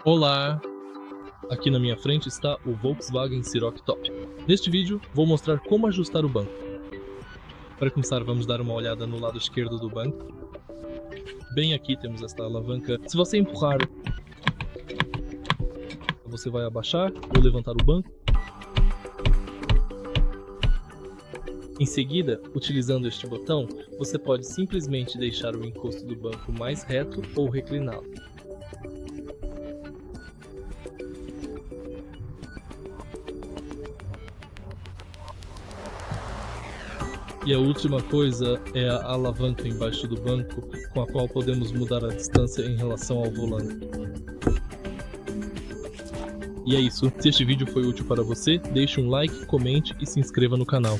Olá! Aqui na minha frente está o Volkswagen Scirocco III. Neste vídeo, vou mostrar como ajustar o banco. Para começar, vamos dar uma olhada no lado esquerdo do banco. Bem aqui temos esta alavanca. Se você empurrar, você vai abaixar ou levantar o banco. Em seguida, utilizando este botão, você pode simplesmente deixar o encosto do banco mais reto ou recliná-lo. E a última coisa é a alavanca embaixo do banco, com a qual podemos mudar a distância em relação ao volante. E é isso. Se este vídeo foi útil para você, deixe um like, comente e se inscreva no canal.